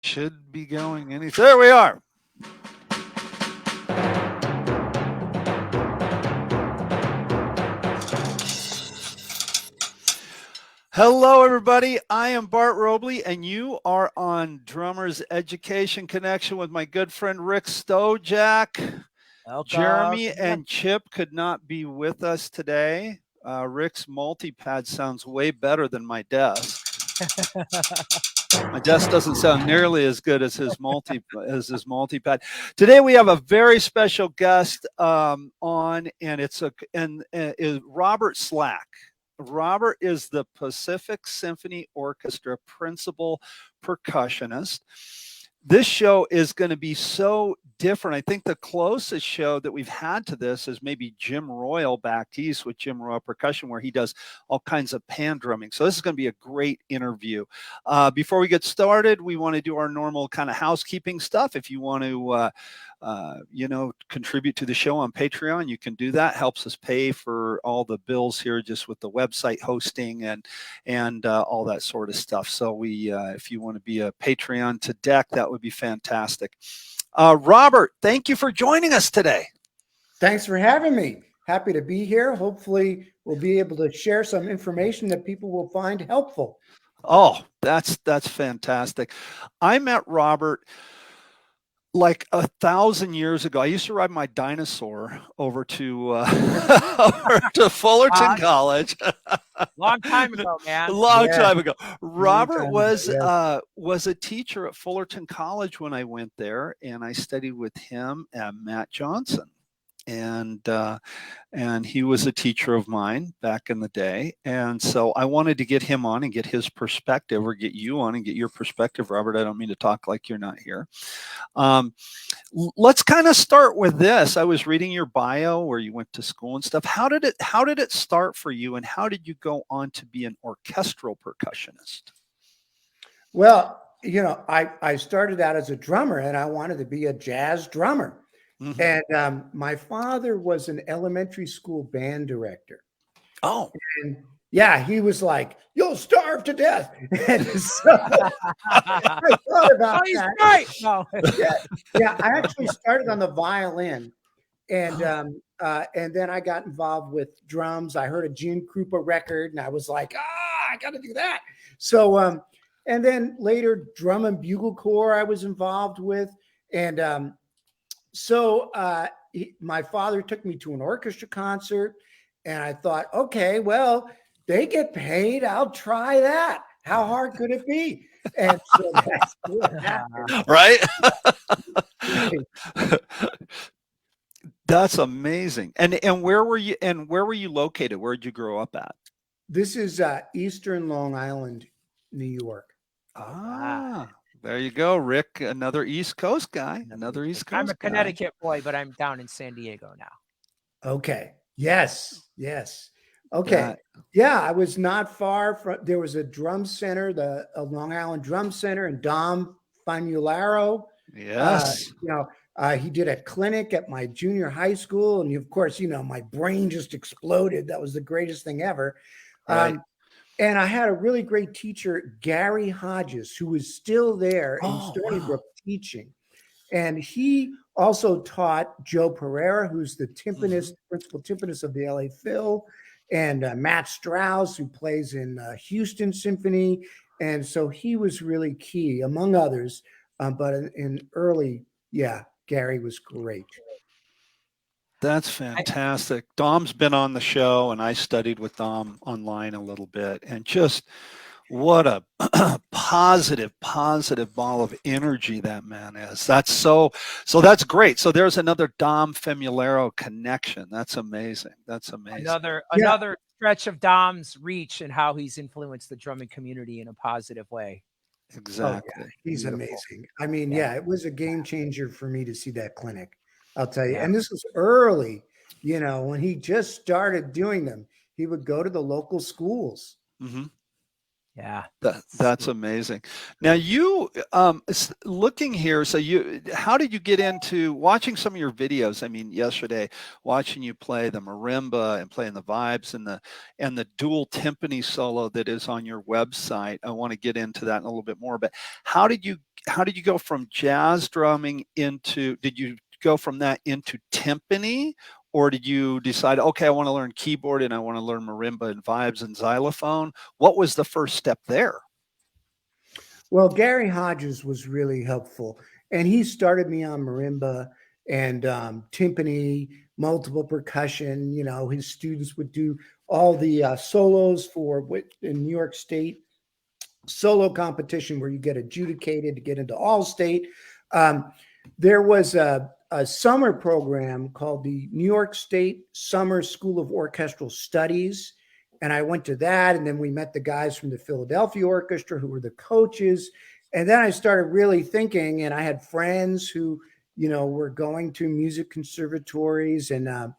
Should be going any. There we are. Hello, everybody. I am Bart Robley, and you are on Drummers Education Connection with my good friend Rick Stojak. Jeremy and Chip could not be with us today. Rick's multi-pad sounds way better than my desk. My desk doesn't sound nearly as good as his multi-pad. Today we have a very special guest on, and it's is Robert Slack. Robert is the Pacific Symphony Orchestra principal percussionist. This show is going to be so different. I think the closest show that we've had to this is maybe Jim Royal back east with Jim Royal Percussion, where he does all kinds of pan drumming. So this is going to be a great interview. Before we get started, we want to do our normal kind of housekeeping stuff. If you want to, contribute to the show on Patreon, you can do that. Helps us pay for all the bills here, just with the website hosting and all that sort of stuff. So if you want to be a Patreon to deck, that would be fantastic. Robert, thank you for joining us today. Thanks for having me. Happy to be here. Hopefully we'll be able to share some information that people will find helpful. Oh, that's fantastic. I met Robert like 1,000 years ago. I used to ride my dinosaur over to Fullerton College. Long time ago, man. Time ago. Robert was a teacher at Fullerton College when I went there, and I studied with him and Matt Johnson. And he was a teacher of mine back in the day. And so I wanted to get him on and get his perspective, or get you on and get your perspective, Robert. I don't mean to talk like you're not here. Let's kind of start with this. I was reading your bio where you went to school and stuff. How did it start for you, and how did you go on to be an orchestral percussionist? Well, I started out as a drummer, and I wanted to be a jazz drummer. Mm-hmm. And my father was an elementary school band director. Oh. And yeah, he was like, "You'll starve to death." And so I thought about that. Right. No. Yeah, I actually started on the violin. And then I got involved with drums. I heard a Gene Krupa record, and I was like, I got to do that. So, and then later drum and bugle corps I was involved with. And so my father took me to an orchestra concert, and I thought, okay, well, they get paid. I'll try that. How hard could it be? And so that's what happened. Right? That's amazing. And where were you? And where were you located? Where did you grow up at? This is Eastern Long Island, New York. There you go, Rick. Another East Coast guy. Another East Coast. I'm a Connecticut boy, but I'm down in San Diego now. Okay. Yes. Okay. Yeah, I was not far from. There was a drum center, the Long Island Drum Center, and Dom Famularo. Yes. He did a clinic at my junior high school, and of course, my brain just exploded. That was the greatest thing ever. Right. And I had a really great teacher, Gary Hodges, who was still there in Stony Brook teaching. And he also taught Joe Pereira, who's the timpanist, principal timpanist of the LA Phil, and Matt Strauss, who plays in Houston Symphony. And so he was really key, among others. But in early, Gary was great. That's fantastic. Dom's been on the show, and I studied with Dom online a little bit, and just what a positive ball of energy that man is. So that's great. So there's another Dom Famularo connection. That's amazing. Another stretch of Dom's reach and how he's influenced the drumming community in a positive way. Exactly. Oh, yeah. He's amazing. I mean, it was a game changer for me to see that clinic. I'll tell you. And this was early, when he just started doing them. He would go to the local schools. Mm-hmm. Yeah. That's amazing. Now you looking here, so how did you get into watching some of your videos? I mean, yesterday watching you play the marimba and playing the vibes and the dual timpani solo that is on your website. I want to get into that in a little bit more, but how did you go from jazz drumming did you go from that into timpani? Or did you decide, okay, I want to learn keyboard and I want to learn marimba and vibes and xylophone? What was the first step there? Well, Gary Hodges was really helpful, and he started me on marimba and timpani, multiple percussion. You know, his students would do all the solos in New York State solo competition where you get adjudicated to get into all state. There was a summer program called the New York State Summer School of Orchestral Studies. And I went to that. And then we met the guys from the Philadelphia Orchestra who were the coaches. And then I started really thinking, and I had friends who, you know, were going to music conservatories. And I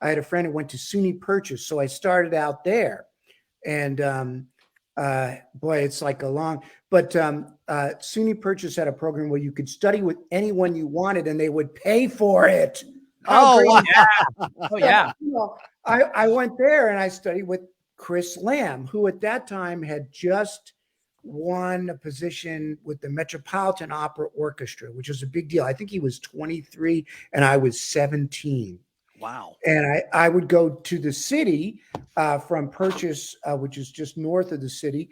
had a friend who went to SUNY Purchase. So I started out there. And boy, it's like but SUNY Purchase had a program where you could study with anyone you wanted and they would pay for it. Oh, wow. Yeah. Oh, yeah. You know, I went there and I studied with Chris Lamb, who at that time had just won a position with the Metropolitan Opera Orchestra, which was a big deal. I think he was 23 and I was 17. Wow. And I would go to the city from Purchase, which is just north of the city,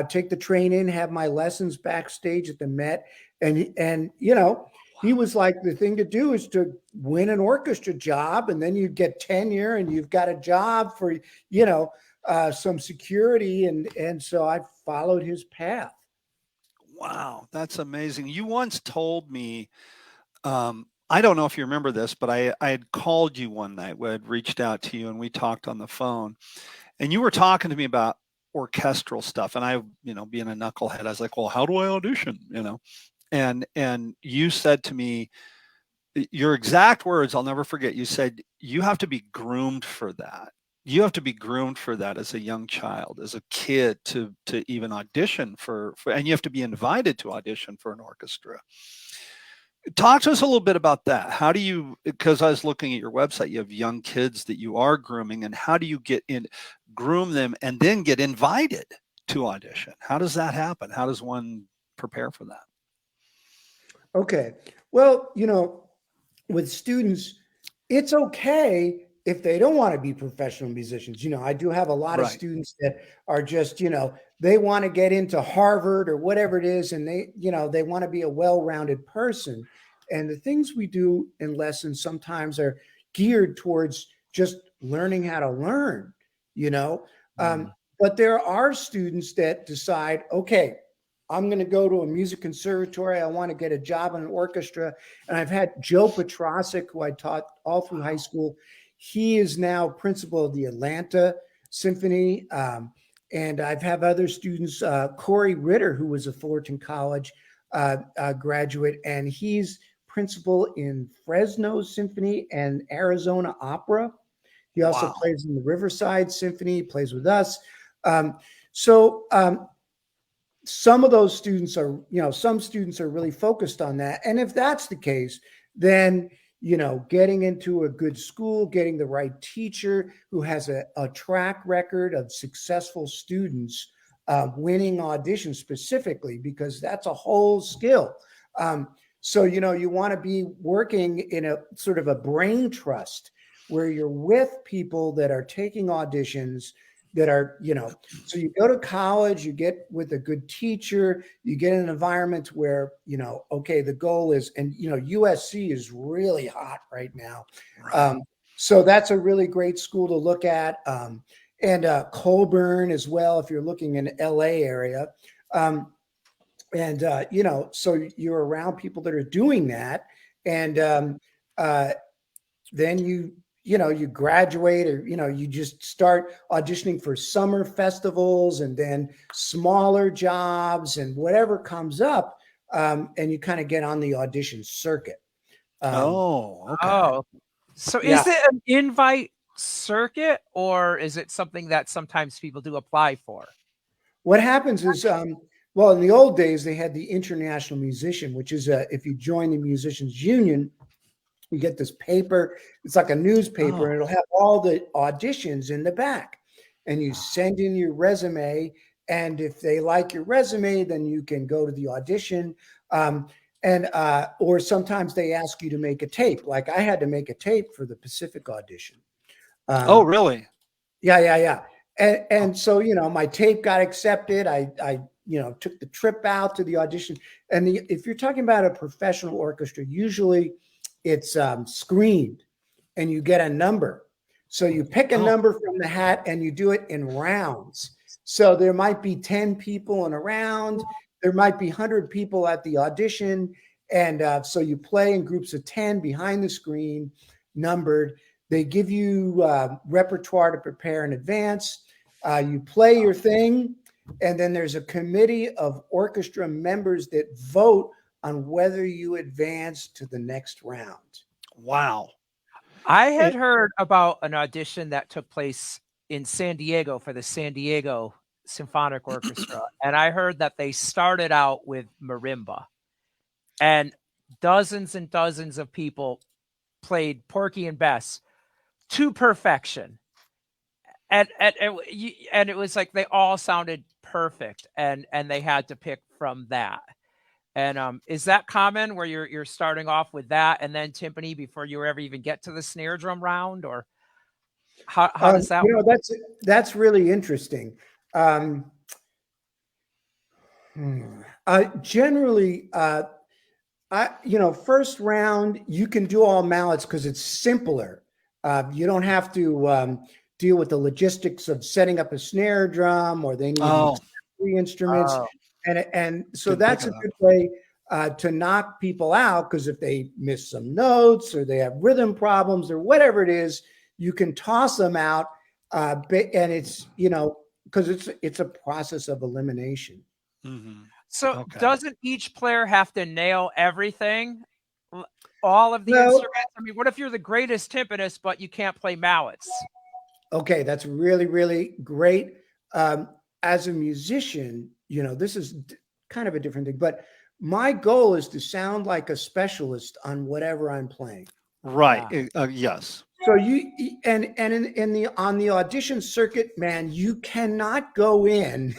take the train in, have my lessons backstage at the Met. And you know, he was like, the thing to do is to win an orchestra job, and then you get tenure and you've got a job for, you know, some security. And so I followed his path. Wow, that's amazing. You once told me, I don't know if you remember this, but I had called you one night. We had reached out to you and we talked on the phone, and you were talking to me about orchestral stuff. And I, you know, being a knucklehead, I was like, well, how do I audition? You know, and you said to me, your exact words, I'll never forget. You said, you have to be groomed for that. You have to be groomed for that as a young child, as a kid, to even audition for, and you have to be invited to audition for an orchestra. Talk to us a little bit about that. How do you, because I was looking at your website, you have young kids that you are grooming, and how do you groom them and then get invited to audition? How does that happen? How does one prepare for that? Okay. Well, you know, with students, it's okay if they don't want to be professional musicians. You know, I do have a lot of students that are just, you know, they want to get into Harvard or whatever it is, and they, you know, they want to be a well-rounded person. And the things we do in lessons sometimes are geared towards just learning how to learn, you know. But there are students that decide, okay, I'm going to go to a music conservatory. I want to get a job in an orchestra. And I've had Joe Petrosic, who I taught all through high school. He is now principal of the Atlanta Symphony. And I've had other students, Corey Ritter, who was a Fullerton College graduate, and he's principal in Fresno Symphony and Arizona Opera. He also plays in the Riverside Symphony, he plays with us. Some of those students are, you know, some students are really focused on that. And if that's the case, then, you know, getting into a good school, getting the right teacher who has a track record of successful students winning auditions specifically, because that's a whole skill. So, you know, you want to be working in a sort of a brain trust where you're with people that are taking auditions that are, you know, so you go to college, you get with a good teacher, you get in an environment where, you know, okay, the goal is, and, you know, USC is really hot right now. So that's a really great school to look at. And Colburn as well, if you're looking in LA area. You know, so you're around people that are doing that. And then you know, you graduate, or, you know, you just start auditioning for summer festivals and then smaller jobs and whatever comes up. And you kind of get on the audition circuit. Okay. So is it an invite circuit, or is it something that sometimes people do apply for? what happens is, well, in the old days, they had the International Musician, which is if you join the Musicians Union, you get this paper. It's like a newspaper, and it'll have all the auditions in the back. And you send in your resume, and if they like your resume, then you can go to the audition. Or sometimes they ask you to make a tape. Like I had to make a tape for the Pacific audition. Oh, really? Yeah. And so, my tape got accepted. I took the trip out to the audition. And if you're talking about a professional orchestra, usually it's screened and you get a number. So you pick a number from the hat and you do it in rounds. So there might be 10 people in a round. There might be 100 people at the audition. And so you play in groups of 10 behind the screen, numbered. They give you repertoire to prepare in advance. You play your thing, and then there's a committee of orchestra members that vote on whether you advance to the next round. Wow. I had heard about an audition that took place in San Diego for the San Diego Symphonic Orchestra, and I heard that they started out with marimba, and dozens and dozens of people played Porgy and Bess to perfection, and it was like they all sounded perfect, and they had to pick from that. And is that common where you're starting off with that and then timpani before you ever even get to the snare drum round, or how does that work? That's really interesting. Generally, first round you can do all mallets because it's simpler. You don't have to deal with the logistics of setting up a snare drum, or they need three instruments. And so that's a good way to knock people out, because if they miss some notes or they have rhythm problems or whatever it is, you can toss them out. And it's, because it's a process of elimination. Mm-hmm. So doesn't each player have to nail everything? All of the instruments? I mean, what if you're the greatest timpanist, but you can't play mallets? Okay, that's really, really great. As a musician, this is kind of a different thing, but my goal is to sound like a specialist on whatever I'm playing. Right. Yes. So on the audition circuit, man, you cannot go in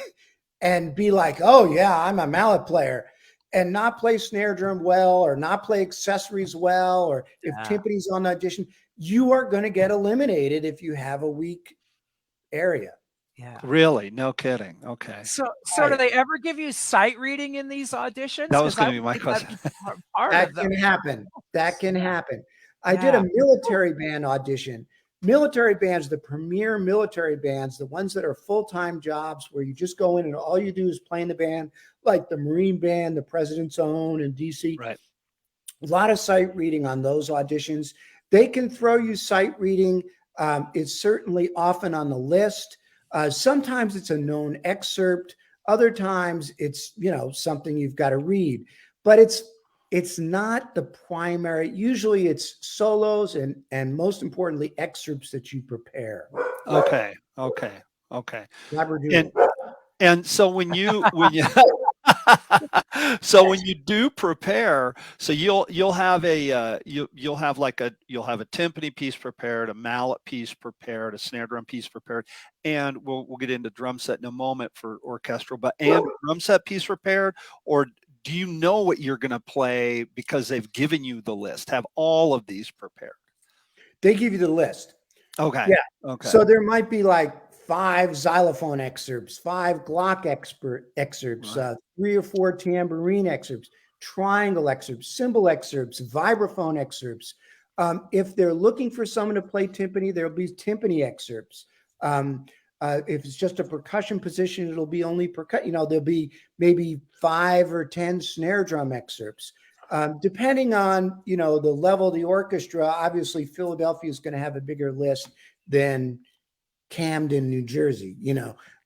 and be like, oh yeah, I'm a mallet player, and not play snare drum well, or not play accessories well, or if timpani's on the audition, you are going to get eliminated if you have a weak area. Yeah. Really? No kidding. Okay. So do they ever give you sight reading in these auditions? That was going to be my question. That can happen. I did a military band audition. Military bands, the premier military bands, the ones that are full-time jobs where you just go in and all you do is play in the band, like the Marine Band, the President's Own in DC. Right. A lot of sight reading on those auditions. They can throw you sight reading. It's certainly often on the list. Sometimes it's a known excerpt. Other times it's, something you've got to read. But it's not the primary. Usually it's solos and most importantly, excerpts that you prepare. Okay. And so when you so when you do prepare, so you'll have a timpani piece prepared, a mallet piece prepared, a snare drum piece prepared, and we'll get into drum set in a moment for orchestral, and drum set piece prepared, or do you know what you're going to play because they've given you the list? Have all of these prepared? They give you the list. Okay. Yeah. Okay. So there might be like 5 xylophone excerpts, 5 Glock excerpts, Right. 3 or 4 tambourine excerpts, triangle excerpts, cymbal excerpts, vibraphone excerpts. If they're looking for someone to play timpani, there'll be timpani excerpts. If it's just a percussion position, it'll be only percussion. There'll be maybe 5 or 10 snare drum excerpts. Depending on, the level of the orchestra, obviously Philadelphia is going to have a bigger list than Camden, New Jersey,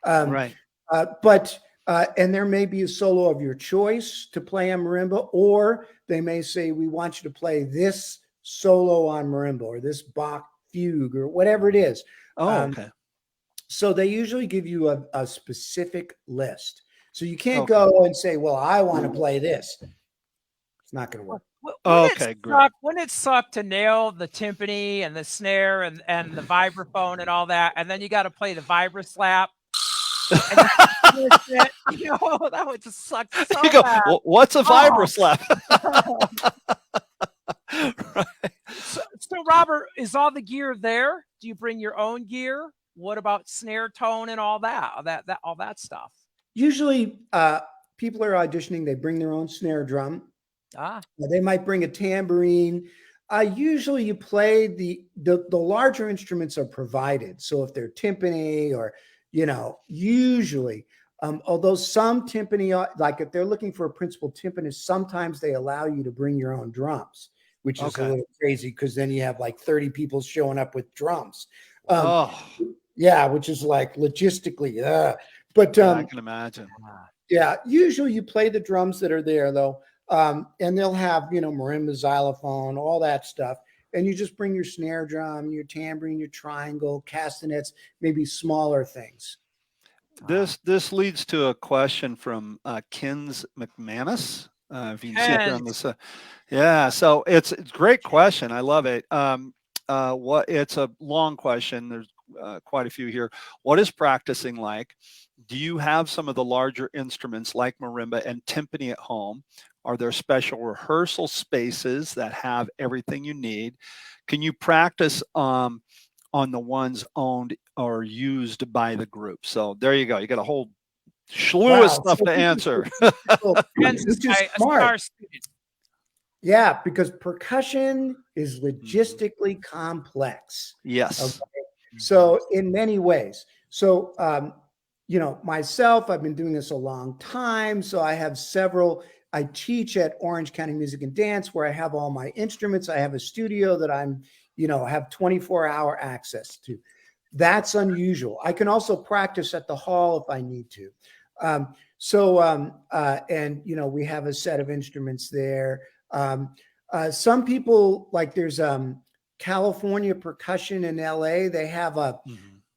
Right. And there may be a solo of your choice to play on marimba, or they may say, we want you to play this solo on marimba or this Bach fugue or whatever it is. Oh, okay. So they usually give you a specific list. So you can't go and say, well, I want to play this. It's not going to work. Wouldn't it suck to nail the timpani and the snare and the vibraphone and all that, and then you got to play the vibraslap? That would just suck so bad. Well, what's a vibraslap? Right. So Robert, is all the gear there? Do you bring your own gear? What about snare tone and all that stuff? Usually, people are auditioning. They bring their own snare drum. They might bring a tambourine. Usually, you play the larger instruments are provided. So if they're timpani or usually, although some timpani, like if they're looking for a principal timpanist, sometimes they allow you to bring your own drums, which is a little crazy because then you have like 30 people showing up with drums. Yeah, which is like logistically, but I can imagine. Yeah, usually you play the drums that are there though, and they'll have marimba, xylophone, all that stuff, and you just bring your snare drum, your tambourine, your triangle, castanets, maybe smaller things. This leads to a question from Kins McManus. If you can see it there on this, yeah. So it's a great question. I love it. It's a long question. There's quite a few here. What is practicing like? Do you have some of the larger instruments like marimba and timpani at home? Are there special rehearsal spaces that have everything you need? Can you practice on the ones owned or used by the group? So there you go. You got a whole slew of stuff to answer. Yeah, because percussion is logistically complex. Yes. Okay? So in many ways. So, myself, I've been doing this a long time. So I teach at Orange County Music and Dance where I have all my instruments. I have a studio that I'm, have 24-hour access to. That's unusual. I can also practice at the hall if I need to. We have a set of instruments there. Some people, like there's California Percussion in LA. They have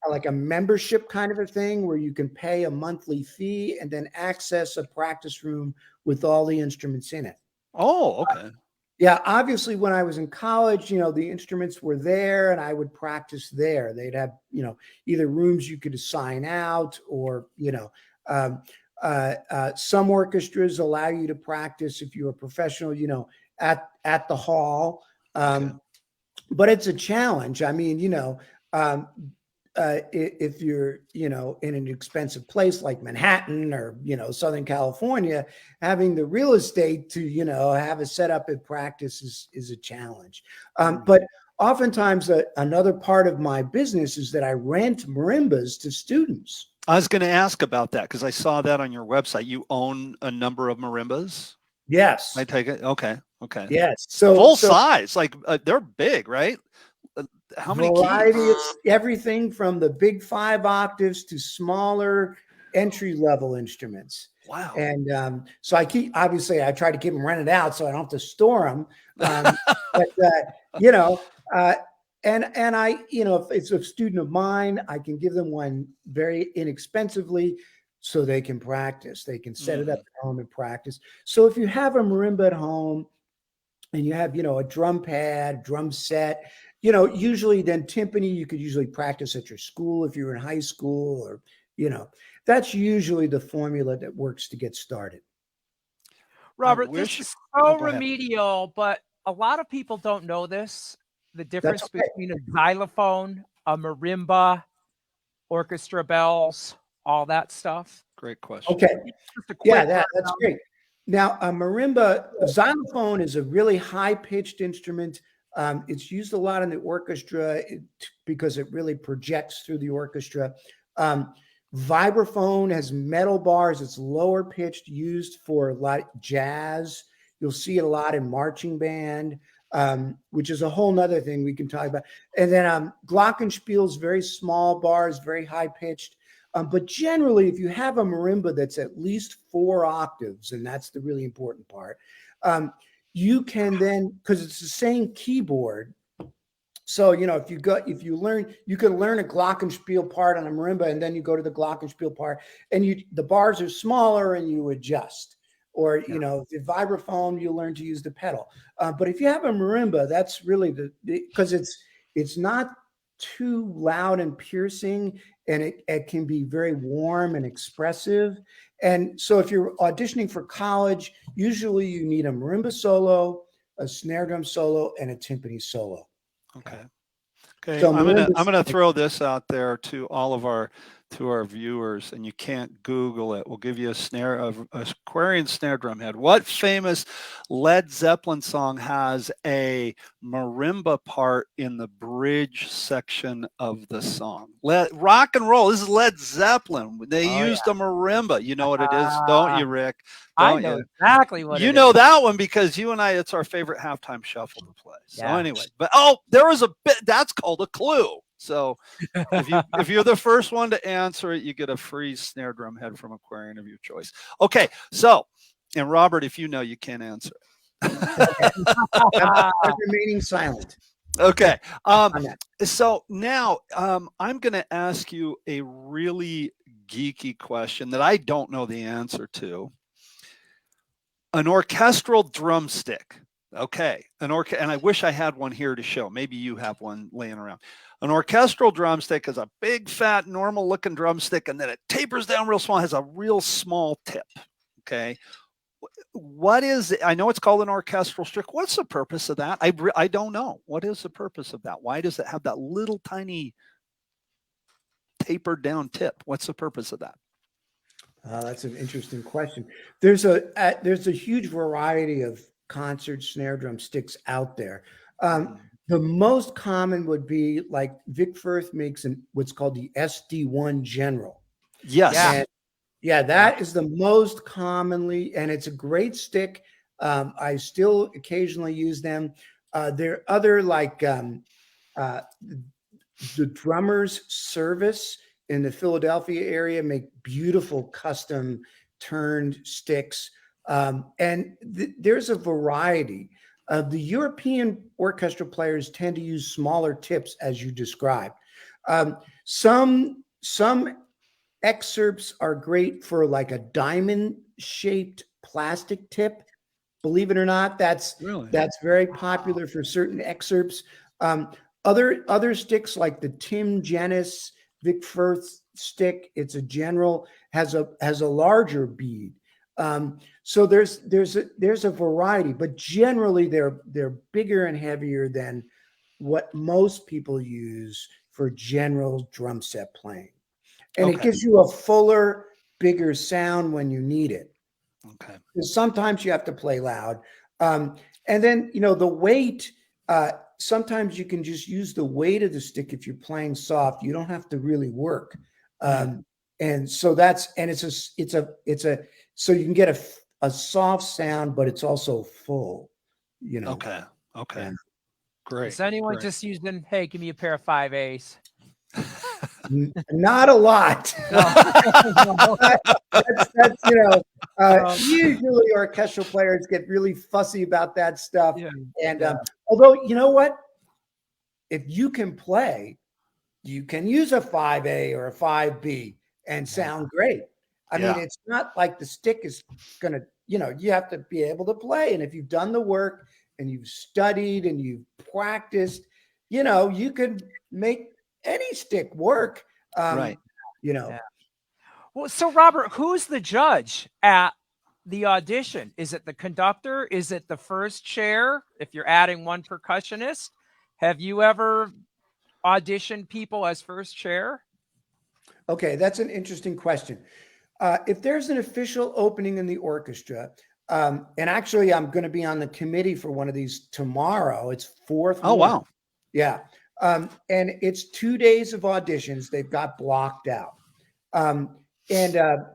like a membership kind of a thing where you can pay a monthly fee and then access a practice room with all the instruments in it. Oh, okay. Yeah, obviously when I was in college, the instruments were there and I would practice there. They'd have, either rooms you could assign out or, some orchestras allow you to practice if you're a professional, at the hall. But it's a challenge. I mean, if you're, in an expensive place like Manhattan or, Southern California, having the real estate to, have a setup at practice is a challenge. But oftentimes another part of my business is that I rent marimbas to students. I was going to ask about that because I saw that on your website. You own a number of marimbas? Yes. I take it. Okay. Yes. So full size, like they're big, right? How many variety? keys? It's everything from the big 5 octaves to smaller entry-level instruments. Wow. And so I try to keep them rented out so I don't have to store them. And I, if it's a student of mine, I can give them one very inexpensively so they can practice. They can set it up at home and practice. So if you have a marimba at home and you have, a drum pad, drum set, usually then timpani, you could usually practice at your school if you're in high school or, that's usually the formula that works to get started. Robert, this is so remedial, but a lot of people don't know this. The difference between a xylophone, a marimba, orchestra bells, all that stuff. Great question. Okay. That's great. Now, a xylophone is a really high-pitched instrument. It's used a lot in the orchestra because it really projects through the orchestra. Vibraphone has metal bars. It's lower pitched, used for a lot of jazz. You'll see it a lot in marching band, which is a whole nother thing we can talk about. And then glockenspiel's very small bars, very high pitched. But generally, if you have a marimba that's at least 4 octaves, and that's the really important part, you can then, because it's the same keyboard, So, if you can learn a glockenspiel part on a marimba, and then you go to the glockenspiel part, and the bars are smaller, and you adjust. Or, the vibraphone, you learn to use the pedal. But if you have a marimba, that's really because it's not too loud and piercing, and it can be very warm and expressive. And so if you're auditioning for college, usually you need a marimba solo, a snare drum solo, and a timpani solo. Okay. So I'm gonna throw this out there to all of our viewers, and you can't Google it. We'll give you a Aquarian snare drum head. What famous Led Zeppelin song has a marimba part in the bridge section of the song? Rock and roll. This is Led Zeppelin. They used a marimba. You know what it is, don't you, Rick? I know exactly what you know that one because you and I, it's our favorite halftime shuffle to play. So anyway, but there was a bit that's called a clue. So if you're the first one to answer it, you get a free snare drum head from Aquarian of your choice. Okay, so and Robert, if you know, you can't answer it. I'm remaining silent. Okay. So now I'm going to ask you a really geeky question that I don't know the answer to. An orchestral drumstick. Okay. And I wish I had one here to show. Maybe you have one laying around. An orchestral drumstick is a big, fat, normal looking drumstick, and then it tapers down real small, has a real small tip. Okay. What is it? I know it's called an orchestral stick. What's the purpose of that? I don't know. What is the purpose of that? Why does it have that little tiny tapered down tip? What's the purpose of that? That's an interesting question. There's a huge variety of concert snare drum sticks out there. The most common would be like Vic Firth makes what's called the SD1 General. Yes. And that is the most commonly, and it's a great stick. I still occasionally use them. There are other like the Drummers Service in the Philadelphia area make beautiful custom turned sticks. And there's a variety. The European orchestra players tend to use smaller tips, as you described. Some excerpts are great for like a diamond-shaped plastic tip. Believe it or not, that's very popular for certain excerpts. Other sticks like the Tim Jennis Vic Firth stick, it's a general, has a larger bead. So there's a variety, but generally they're bigger and heavier than what most people use for general drum set playing. And it gives you a fuller, bigger sound when you need it. Okay. Because sometimes you have to play loud. And then, the weight, sometimes you can just use the weight of the stick if you're playing soft. You don't have to really work. And so so you can get a soft sound, but it's also full, Okay. Yeah. Great. Is anyone just using, hey, give me a pair of 5As? Not a lot. Usually orchestral players get really fussy about that stuff. Although, you know what? If you can play, you can use a 5A or a 5B and sound great. I mean, it's not like the stick is going to, you have to be able to play. And if you've done the work and you've studied and you've practiced, you could make any stick work. Well, so Robert, who's the judge at the audition? Is it the conductor? Is it the first chair? If you're adding one percussionist, have you ever auditioned people as first chair? Okay, that's an interesting question. If there's an official opening in the orchestra, and actually I'm going to be on the committee for one of these tomorrow. It's fourth. Oh, wow. Yeah. And it's 2 days of auditions. They've got blocked out.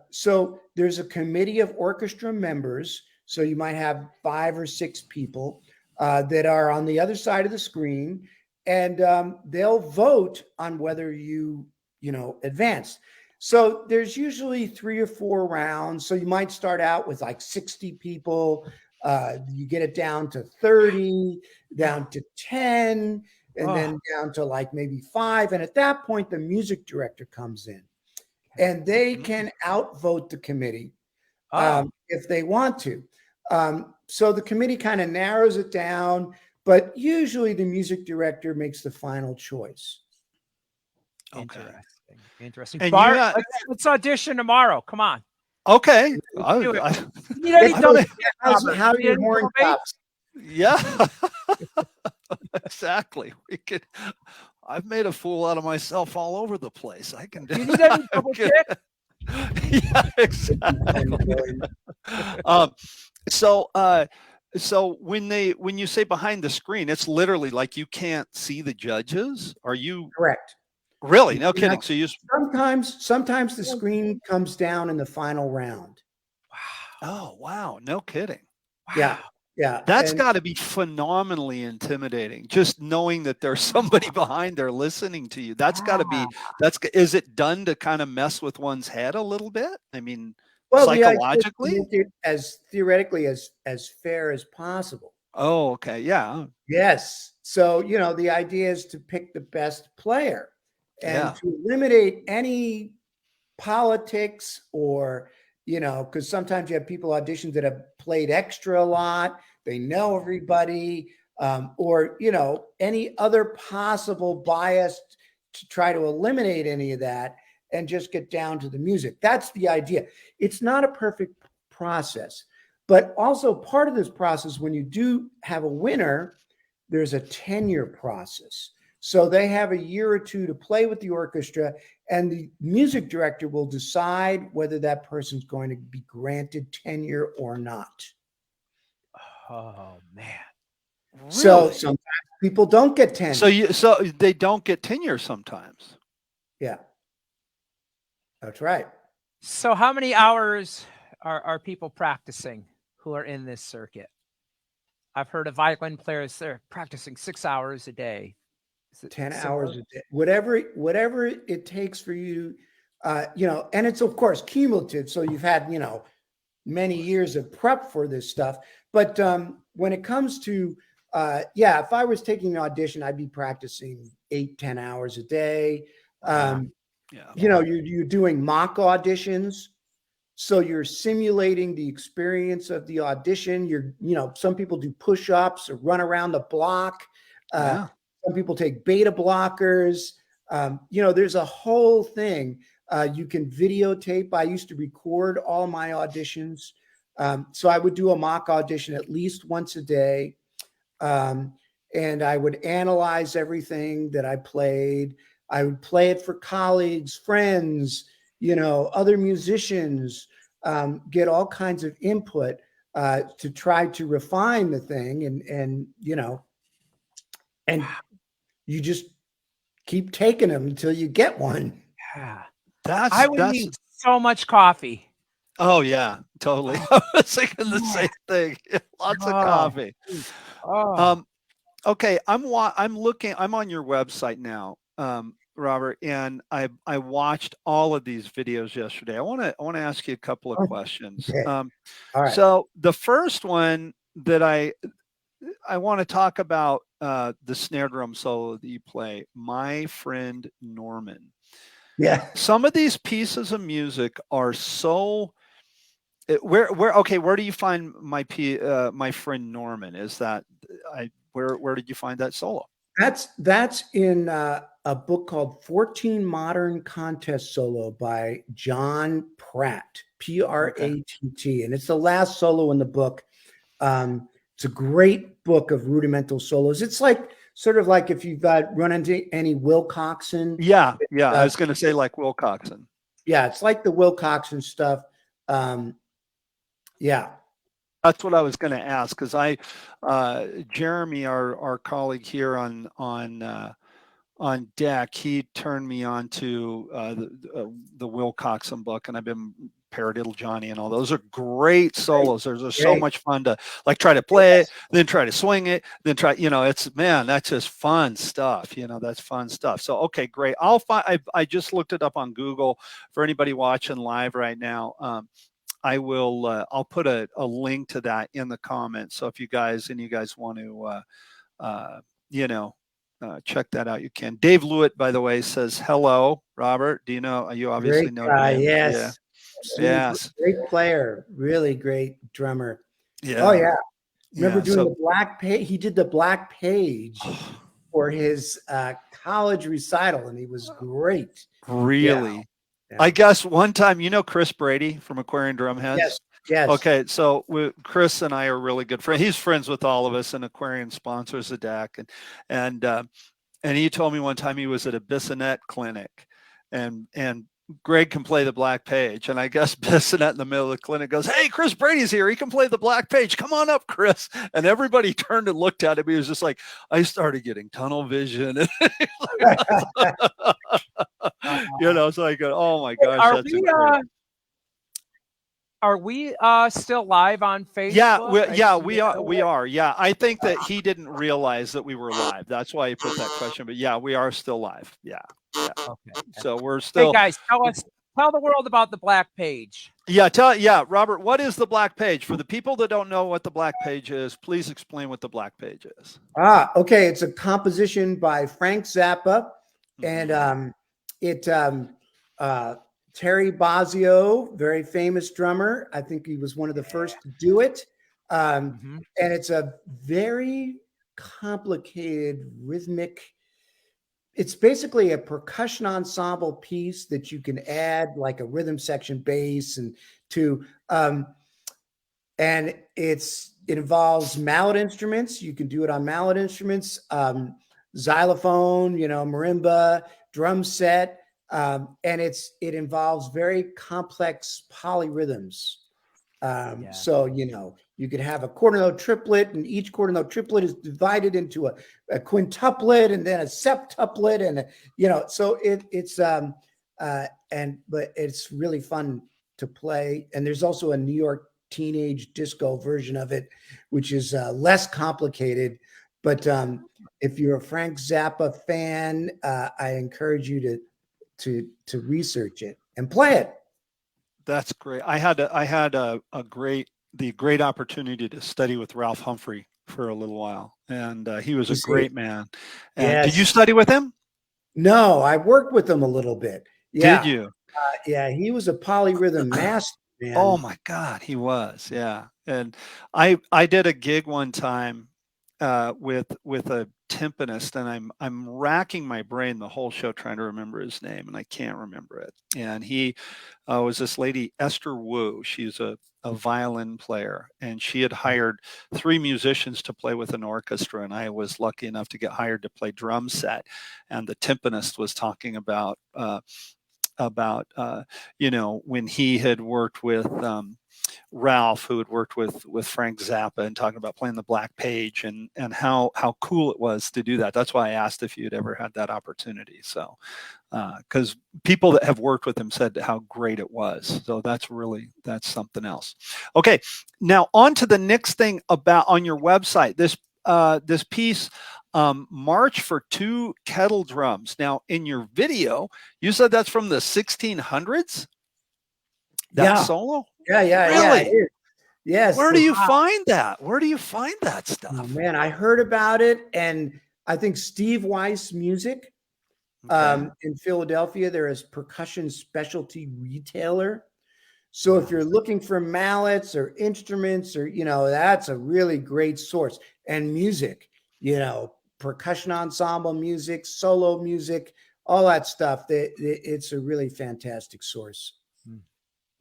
So there's a committee of orchestra members. So you might have 5 or 6 people that are on the other side of the screen, and they'll vote on whether you advance. So there's usually 3 or 4 rounds. So you might start out with like 60 people. You get it down to 30, down to 10. and then down to like maybe 5. And at that point, the music director comes in, and they can outvote the committee if they want to. So the committee kind of narrows it down, but usually the music director makes the final choice. Okay. Interesting. And Bart, let's audition tomorrow. Come on. Okay. How are your horn tops? Yeah. Exactly. We could. I've made a fool out of myself all over the place. I can do. You need any double kick? Yeah, exactly. So when you say behind the screen, it's literally like you can't see the judges. Are you correct? Really? No kidding. So you sometimes the screen comes down in the final round. Wow. Oh, wow. No kidding. Wow. Yeah. That's got to be phenomenally intimidating. Just knowing that there's somebody behind there listening to you. That's got to be, is it done to kind of mess with one's head a little bit? I mean, psychologically? As theoretically as fair as possible. Oh, okay. Yeah. Yes. So, the idea is to pick the best player and to eliminate any politics or, because sometimes you have people auditions that have played extra a lot. They know everybody, or, any other possible bias to try to eliminate any of that and just get down to the music. That's the idea. It's not a perfect process, but also part of this process, when you do have a winner, there's a tenure process. So they have a year or two to play with the orchestra, and the music director will decide whether that person's going to be granted tenure or not. Oh, man. Really? So sometimes people don't get tenure. So they don't get tenure sometimes. Yeah. That's right. So how many hours are people practicing who are in this circuit? I've heard of violin players, they're practicing 6 hours a day. 10 hours a day, whatever it takes for you, and it's of course cumulative. So you've had, many years of prep for this stuff. But when it comes to, if I was taking an audition, I'd be practicing 8-10 hours a day. You're doing mock auditions. So you're simulating the experience of the audition. Some people do push-ups or run around the block. Some people take beta blockers. There's a whole thing. You can videotape. I used to record all my auditions. So I would do a mock audition at least once a day. And I would analyze everything that I played. I would play it for colleagues, friends, other musicians, get all kinds of input to try to refine the thing. And you just keep taking them until you get one. Yeah. I would need so much coffee. Oh yeah, totally. I was thinking the same thing. Lots of coffee. Okay, I'm looking. I'm on your website now, Robert, and I watched all of these videos yesterday. I want to ask you a couple of questions. Okay. All right. So the first one that I want to talk about the snare drum solo that you play, My Friend Norman. Yeah. Some of these pieces of music are so. Where do you find My Friend Norman? Is that where did you find that solo? That's in a book called 14 Modern Contest Solo by John Pratt, Pratt, and it's the last solo in the book. It's a great book of rudimental solos. It's like sort of like if you've run into any Wilcoxon. Yeah. I was going to say like Wilcoxon. Yeah, it's like the Wilcoxon stuff. Yeah. That's what I was going to ask, because Jeremy, our colleague here on deck, he turned me on to the Wilcoxon book, and I've been Paradiddle Johnny and all those are great solos. There's so much fun to like try to play it, then try to swing it, then try, that's just fun stuff. That's fun stuff. So, okay, great. I just looked it up on Google for anybody watching live right now. I'll put a link to that in the comments. So if you guys want to, check that out, you can. Dave Lewitt, by the way, says hello. Robert, do you know? You obviously know Dave. Yes. Yeah. Yes. Great player, really great drummer. Yeah. Oh yeah. Remember doing the Black Page? He did the Black Page for his college recital, and he was great. Really? Yeah. I guess one time, you know Chris Brady from Aquarian Drumheads? Yes. Yes. Okay, so Chris and I are really good friends. He's friends with all of us, and Aquarian sponsors the deck, and he told me one time he was at a Bissonette clinic, and Greg can play the Black Page, and I guess Bissonette in the middle of the clinic goes, "Hey, Chris Brady's here. He can play the Black Page. Come on up, Chris." And everybody turned and looked at him. He was just like, I started getting tunnel vision. You know, so I go, "Oh my gosh, that's incredible." Are we still live on Facebook? Yeah, we are. Yeah, I think that he didn't realize that we were live. That's why he put that question. But yeah, we are still live. Yeah. Okay. So we're still. Hey guys, tell the world about the Black Page. Yeah, Robert, what is the Black Page? For the people that don't know what the Black Page is, please explain what the Black Page is. Okay. It's a composition by Frank Zappa, and Terry Bozzio, very famous drummer. I think he was one of the first to do it. And it's a very complicated rhythmic. It's basically a percussion ensemble piece that you can add like a rhythm section bass and it involves mallet instruments. You can do it on mallet instruments, xylophone, marimba, drum set. And it involves very complex polyrhythms. So, you could have a quarter note triplet, and each quarter note triplet is divided into a quintuplet and then a septuplet. And, so but it's really fun to play. And there's also a New York teenage disco version of it, which is less complicated. But if you're a Frank Zappa fan, I encourage you to research it and play it. That's great. I had the great opportunity to study with Ralph Humphrey for a little while, and he was a great man. And yes. Did you study with him? No, I worked with him a little bit. Yeah. Did you? Yeah, he was a polyrhythm master, man. Oh my God, he was. Yeah, and I did a gig one time with a timpanist, and I'm racking my brain the whole show trying to remember his name, and I can't remember it. And he was this lady, Esther Wu. She's a violin player, and she had hired 3 musicians to play with an orchestra, and I was lucky enough to get hired to play drum set. And the timpanist was talking about when he had worked with Ralph, who had worked with Frank Zappa, and talking about playing the Black Page and how cool it was to do that. That's why I asked if you'd ever had that opportunity. So, because people that have worked with him said how great it was. So that's something else. Okay, now on to the next thing on your website. This piece, March for 2 Kettle Drums. Now, in your video, you said that's from the 1600s. That solo? Yeah. Really? Yeah, yes. Where do you find that? Where do you find that stuff? Oh, man, I heard about it, and I think Steve Weiss Music in Philadelphia, there is percussion specialty retailer. So if you're looking for mallets or instruments, or that's a really great source. And music, percussion ensemble music, solo music, all that stuff. It's a really fantastic source.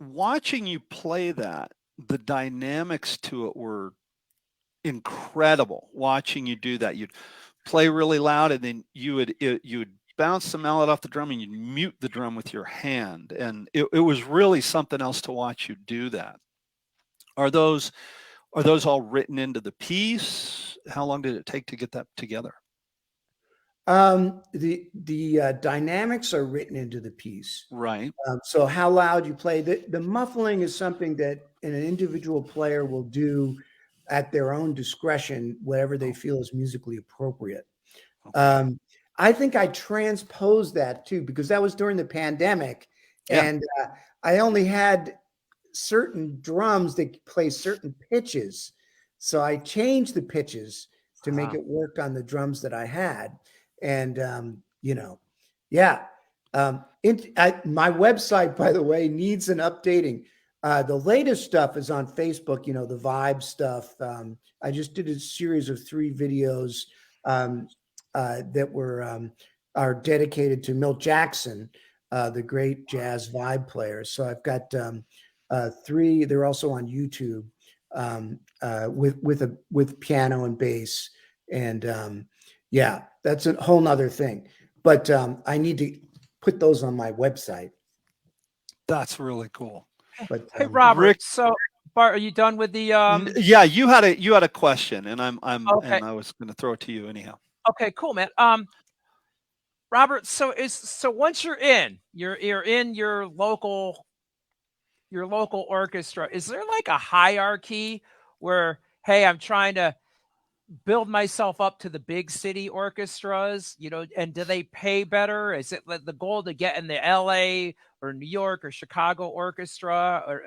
Watching you play that, the dynamics to it were incredible. Watching you do that, you'd play really loud, and then you would bounce the mallet off the drum, and you'd mute the drum with your hand, and it was really something else to watch you do that. Are those all written into the piece? How long did it take to get that together? The dynamics are written into the piece, right? So how loud you play, the muffling is something that an individual player will do at their own discretion, whatever they feel is musically appropriate. Okay. I think I transposed that too, because that was during the pandemic, and I only had certain drums that play certain pitches, so I changed the pitches to make it work on the drums that I had. And, yeah. My website, by the way, needs an updating. The latest stuff is on Facebook, the vibe stuff. I just did a series of 3 videos that are dedicated to Milt Jackson, the great jazz vibe player. So I've got 3. They're also on YouTube with piano and bass. And yeah, that's a whole nother thing. But I need to put those on my website. That's really cool. But hey, Robert. Rick, so Bart, are you done with the? Yeah, you had a question, and I'm okay. and I was going to throw it to you anyhow. Okay, cool, man. Robert, so once you're in your local orchestra, is there like a hierarchy where, hey, I'm trying to build myself up to the big city orchestras, and do they pay better? Is it the goal to get in the LA or New York or Chicago orchestra, or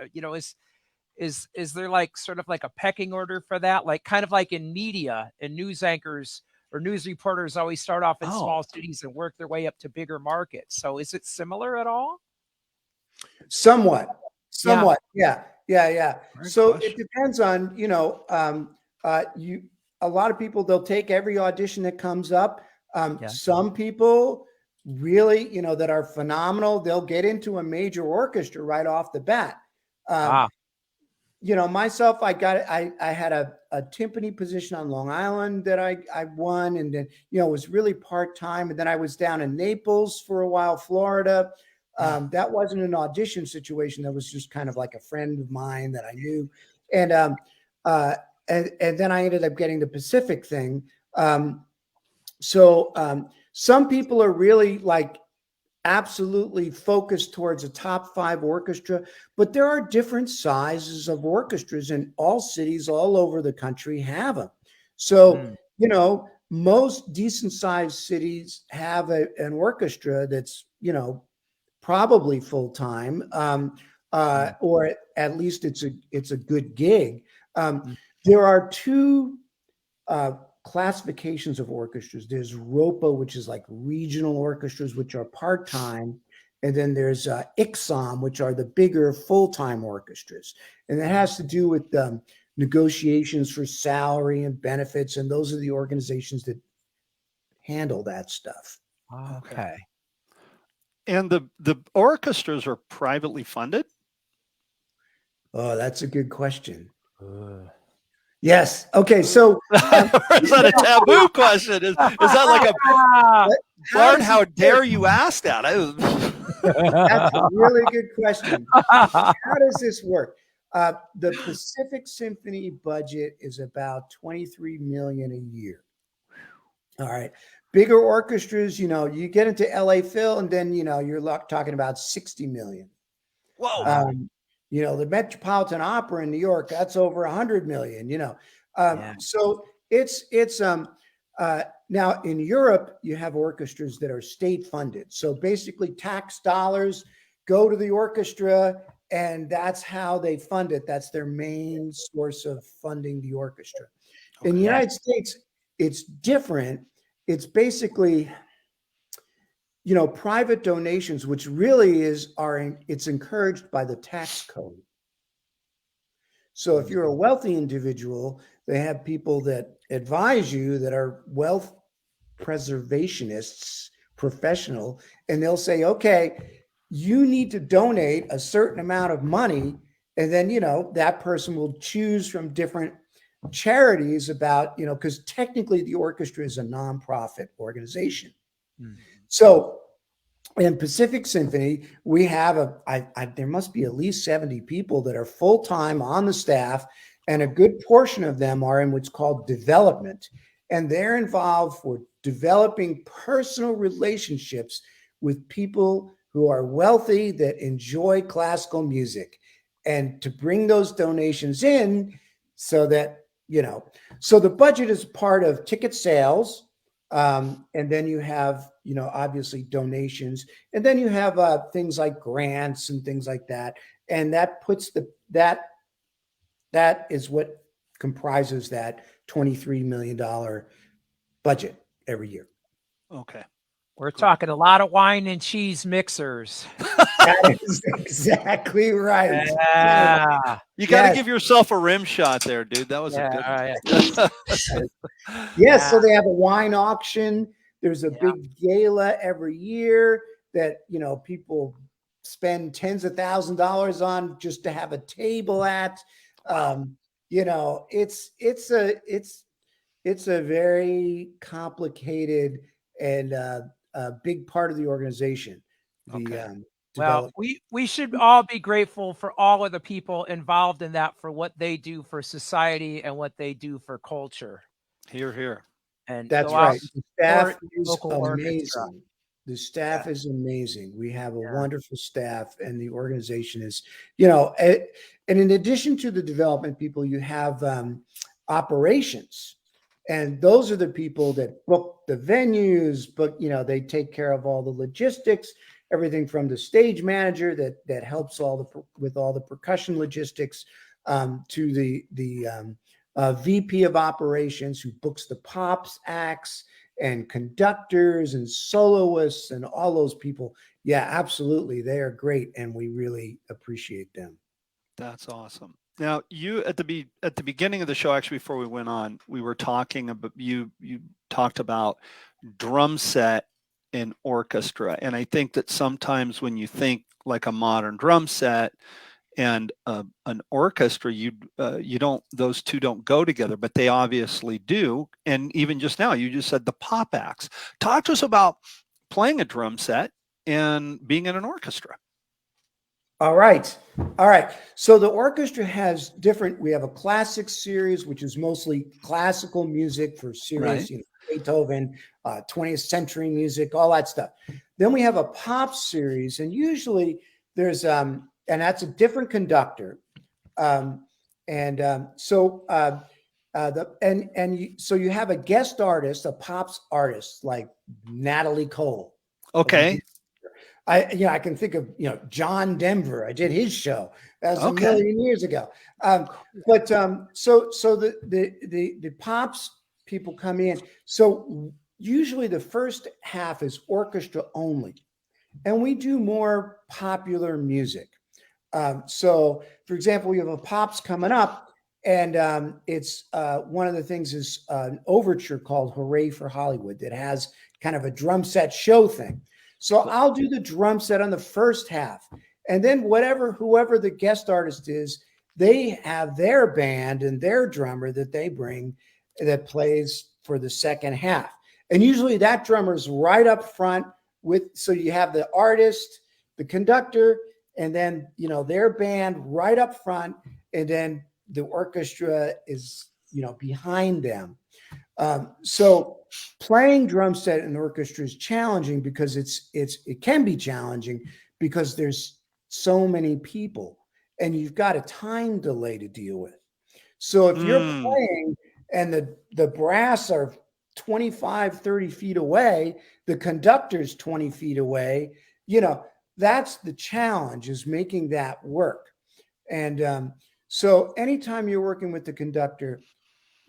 is there like sort of like a pecking order for that, like kind of like in media and news anchors or news reporters always start off in small cities and work their way up to bigger markets? So is it similar at all? Somewhat. Yeah. So question. it depends on, a lot of people, they'll take every audition that comes up. Some people really, that are phenomenal, they'll get into a major orchestra right off the bat. Myself, I had a timpani position on Long Island that I won, and then, it was really part-time. And then I was down in Naples for a while, Florida. That wasn't an audition situation. That was just kind of like a friend of mine that I knew. And then I ended up getting the Pacific thing. So some people are really like absolutely focused towards a top 5 orchestra, but there are different sizes of orchestras, and all cities all over the country have them. So, most decent sized cities have an orchestra that's, probably full time, or at least it's a good gig. There are 2 classifications of orchestras. There's ROPA, which is like regional orchestras, which are part-time. And then there's ICSOM, which are the bigger full-time orchestras. And that has to do with negotiations for salary and benefits. And those are the organizations that handle that stuff. Okay. And the orchestras are privately funded? Oh, that's a good question. Yes. Okay. So is that a taboo question? Is that like a Bart? How dare you ask that? That's a really good question. How does this work? The Pacific Symphony budget is about $23 million a year. All right. Bigger orchestras, you get into LA Phil, and then you're talking about $60 million. Whoa. The Metropolitan Opera in New York, that's over $100 million, So it's now in Europe, you have orchestras that are state funded. So basically tax dollars go to the orchestra, and that's how they fund it. That's their main source of funding the orchestra. Okay. In the United States, it's different. It's basically, private donations, which really it's encouraged by the tax code. So if you're a wealthy individual, they have people that advise you that are wealth preservationists, professional, and they'll say, okay, you need to donate a certain amount of money. And then, that person will choose from different charities about, because technically the orchestra is a nonprofit organization. So in Pacific Symphony, we have there must be at least 70 people that are full-time on the staff, and a good portion of them are in what's called development. And they're involved for developing personal relationships with people who are wealthy that enjoy classical music, and to bring those donations in so that, so the budget is part of ticket sales. And then you have, obviously donations, and then you have things like grants and things like that. And that puts that is what comprises that $23 million budget every year. Okay. We're talking a lot of wine and cheese mixers. That is exactly right. Yeah. You got to give yourself a rim shot there, dude. That was a good one. Yes, so they have a wine auction. There's a big gala every year that, you know, people spend tens of thousands of dollars on just to have a table at. You know, it's a very complicated and a big part of the organization. Well, we should all be grateful for all of the people involved in that, for what they do for society and what they do for culture. Hear, hear. And that's right. The staff is amazing. The staff is amazing. We have a wonderful staff, and the organization is, you know, and in addition to the development people, you have operations. And those are the people that book the venues, but, you know, they take care of all the logistics, everything from the stage manager that helps with all the percussion logistics, to the VP of operations who books the pops acts and conductors and soloists and all those people. Yeah, absolutely. They are great, and we really appreciate them. That's awesome. Now, you at the beginning of the show, actually, before we went on, we were talking about you talked about drum set and orchestra, and I think that sometimes when you think like a modern drum set and an orchestra, you don't, those two don't go together, but they obviously do. And even just now, you just said the pop acts. Talk to us about playing a drum set and being in an orchestra. All right. So the orchestra has we have a classic series, which is mostly classical music for serious, you know, Beethoven, 20th century music, all that stuff. Then we have a pop series, and usually there's, and that's a different conductor. So you have a guest artist, a pops artist like Natalie Cole. Okay. I can think of, you know, John Denver. I did his show. That was a million years ago. So the pops people come in. So usually the first half is orchestra only, and we do more popular music. So, for example, we have a pops coming up, and it's one of the things is an overture called "Hooray for Hollywood" that has kind of a drum set show thing. So I'll do the drum set on the first half, and then whoever the guest artist is, they have their band and their drummer that they bring that plays for the second half. And usually that drummer's right up front so you have the artist, the conductor, and then, you know, their band right up front, and then the orchestra is, you know, behind them. So playing drum set in orchestra is challenging because it can be challenging because there's so many people and you've got a time delay to deal with. So if you're playing and the brass are 25, 30 feet away, the conductor's 20 feet away, you know, that's the challenge, is making that work. And so anytime you're working with the conductor,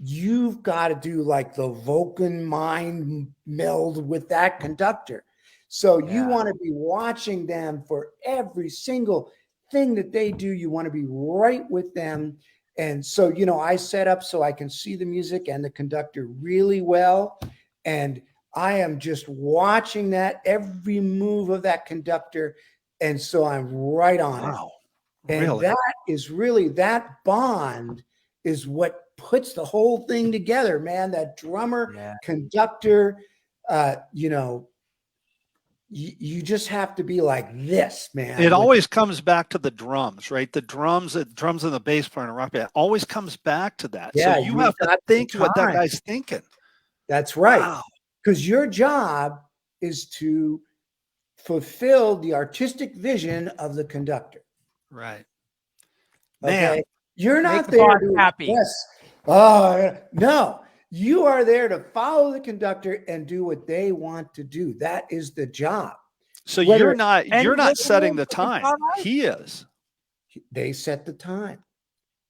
you've got to do like the Vulcan mind meld with that conductor. So you want to be watching them for every single thing that they do. You want to be right with them. And so, you know, I set up so I can see the music and the conductor really well. And I am just watching that every move of that conductor. And so I'm right on it. And really? That is really, that bond is what puts the whole thing together, man. That drummer, conductor, you know, you just have to be like this, man. It always comes back to the drums, right? The drums and the bass player and rock band always comes back to that. Yeah, so you have to think what that guy's thinking. That's right. Because your job is to fulfill the artistic vision of the conductor. Right. Okay. Man. You're not there to happy. Yes. No, you are there to follow the conductor and do what they want to do. That is the job. So you're not setting the time. He is. They set the time.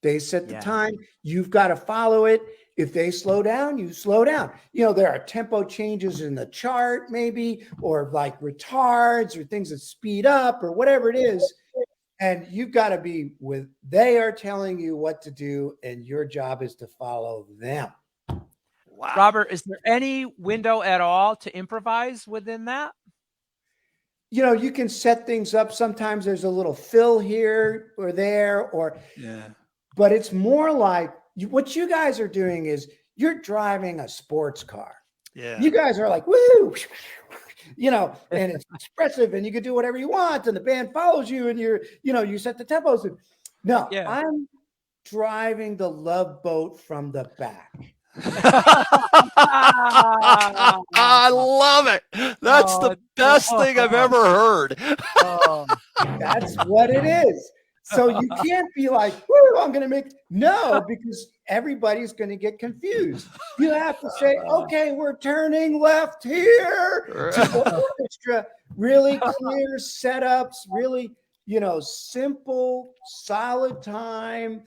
They set the time. You've got to follow it. If they slow down, you slow down. There are tempo changes in the chart, maybe, or like retards or things that speed up or whatever it is. And you've got to be they are telling you what to do, and your job is to follow them. Wow. Robert, is there any window at all to improvise within that? You can set things up. Sometimes there's a little fill here or there, but it's more like what you guys are doing is you're driving a sports car. Yeah. You guys are like, woo, and it's expressive and you can do whatever you want and the band follows you and you set the tempos. I'm driving the Love Boat from the back. I love it. That's the best thing I've ever heard. That's what it is. So you can't be like, woo, I'm going to because everybody's going to get confused. You have to say, okay, we're turning left here to the orchestra. Really clear setups, really, simple, solid time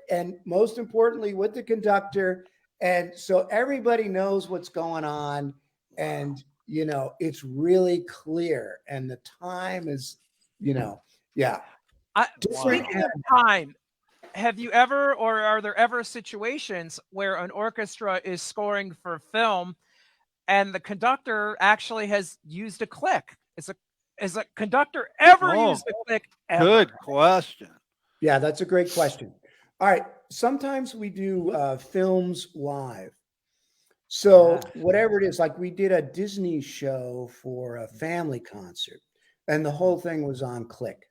and most importantly, with the conductor. And so everybody knows what's going on and, it's really clear and the time is, Speaking of time, have you ever, or are there ever situations where an orchestra is scoring for film and the conductor actually has used a click? Is a conductor ever used a click? Ever? Good question. Yeah, that's a great question. All right. Sometimes we do films live. So whatever it is, like we did a Disney show for a family concert and the whole thing was on click.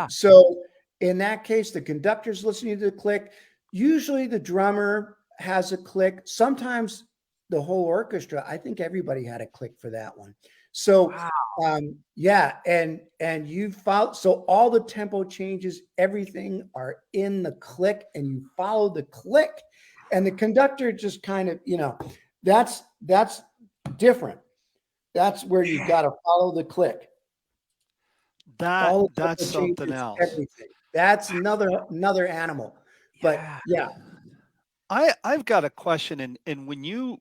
So in that case, the conductor's listening to the click. Usually the drummer has a click. Sometimes the whole orchestra, I think everybody had a click for that one. So, and you follow, so all the tempo changes, everything are in the click and you follow the click and the conductor just kind of, that's different. That's where you've got to follow the click. That's something else. Everything. That's another animal. But I've got a question. And when you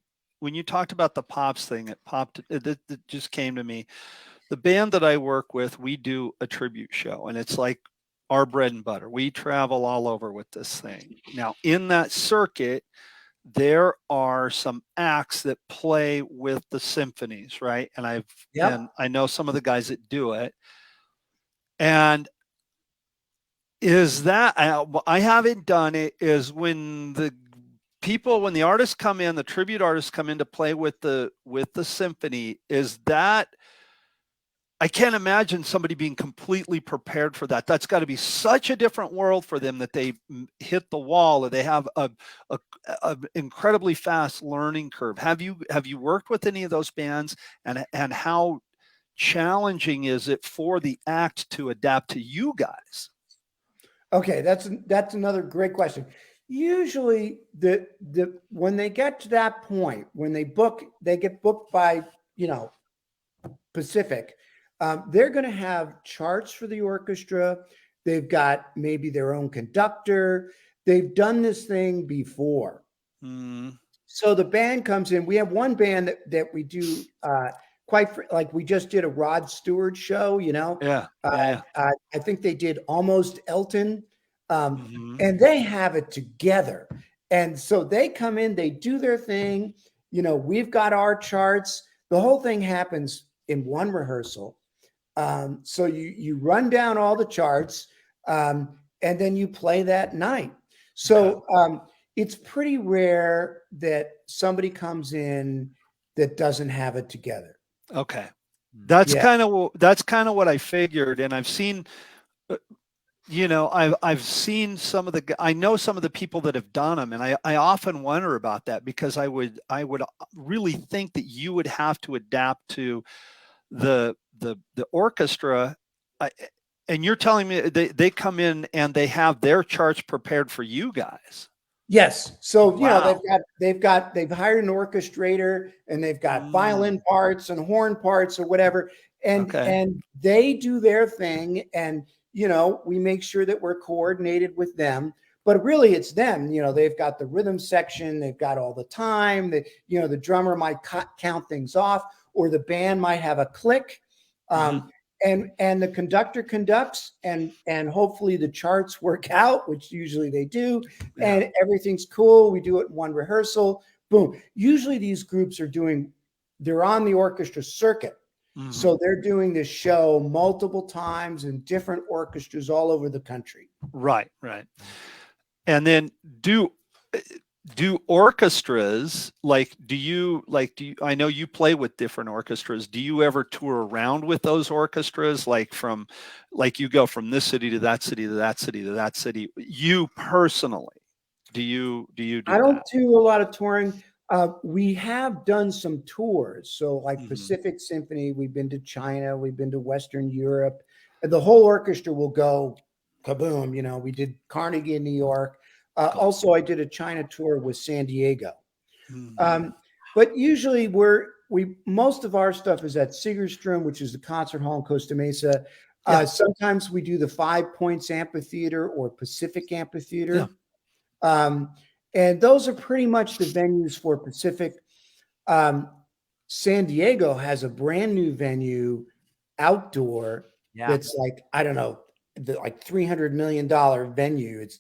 talked about the Pops thing, it just came to me. The band that I work with, we do a tribute show and it's like our bread and butter. We travel all over with this thing. Now in that circuit, there are some acts that play with the symphonies, right? And and I know some of the guys that do it. And is that, I haven't done it, is when the artists come in, the tribute artists come in to play with the symphony, is that, I can't imagine somebody being completely prepared for that. That's got to be such a different world for them that they hit the wall or they have a incredibly fast learning curve. Have you worked with any of those bands and how challenging is it for the act to adapt to you guys? Okay, that's another great question. Usually when they get to that point, when they get booked by, Pacific, they're going to have charts for the orchestra. They've got maybe their own conductor. They've done this thing before. So the band comes in. We have one band that we do like we just did a Rod Stewart show, I think they did Almost Elton, and they have it together. And so they come in, they do their thing. We've got our charts. The whole thing happens in one rehearsal. So you run down all the charts, and then you play that night. So it's pretty rare that somebody comes in that doesn't have it together. Okay. That's kind of what I figured. And I've seen, I've seen I know some of the people that have done them. And I often wonder about that because I would really think that you would have to adapt to the orchestra. And you're telling me they come in and they have their charts prepared for you guys. Yes. So, they've hired an orchestrator and they've got violin parts and horn parts or whatever. And they do their thing. And, we make sure that we're coordinated with them. but really it's them. They've got the rhythm section, they've got all the time. The drummer might count things off, or the band might have a click. And the conductor conducts, and hopefully the charts work out, which usually they do, and everything's cool. We do it in one rehearsal. Boom. Usually these groups they're on the orchestra circuit. So they're doing this show multiple times in different orchestras all over the country. Right. And then do orchestras, I know you play with different orchestras. Do you ever tour around with those orchestras? Like you go from this city to that city to that city to that city. You personally, do you do I don't that? do a lot of touring. We have done some tours. So like Pacific Symphony, we've been to China, we've been to Western Europe. And the whole orchestra will go kaboom. We did Carnegie in New York. Also, I did a China tour with San Diego. But usually most of our stuff is at Segerstrom, which is the concert hall in Costa Mesa. Sometimes we do the 5 Points Amphitheater or Pacific Amphitheater. And those are pretty much the venues for Pacific. San Diego has a brand new venue outdoor that's like, I don't know, like $300 million venue. It's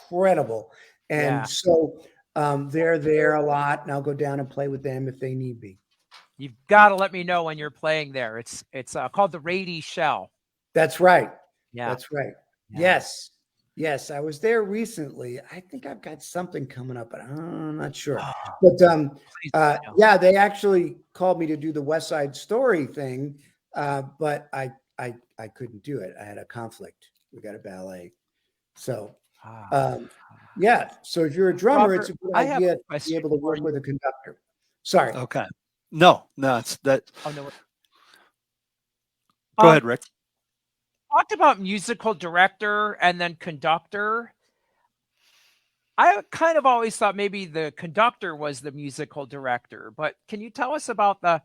incredible. And so they're there a lot, and I'll go down and play with them if they need be. You've got to let me know when you're playing there. It's called the Rady Shell. That's right. Yeah. That's right. Yeah. Yes, I was there recently. I think I've got something coming up, but I'm not sure. But they actually called me to do the West Side Story thing, but I couldn't do it. I had a conflict. We got a ballet. So so if you're a drummer, Robert, it's a good idea to be able to work with a conductor. Sorry. Okay. No, it's that. Oh, no. Go ahead, Rick. Talked about musical director and then conductor. I kind of always thought maybe the conductor was the musical director, but can you tell us about the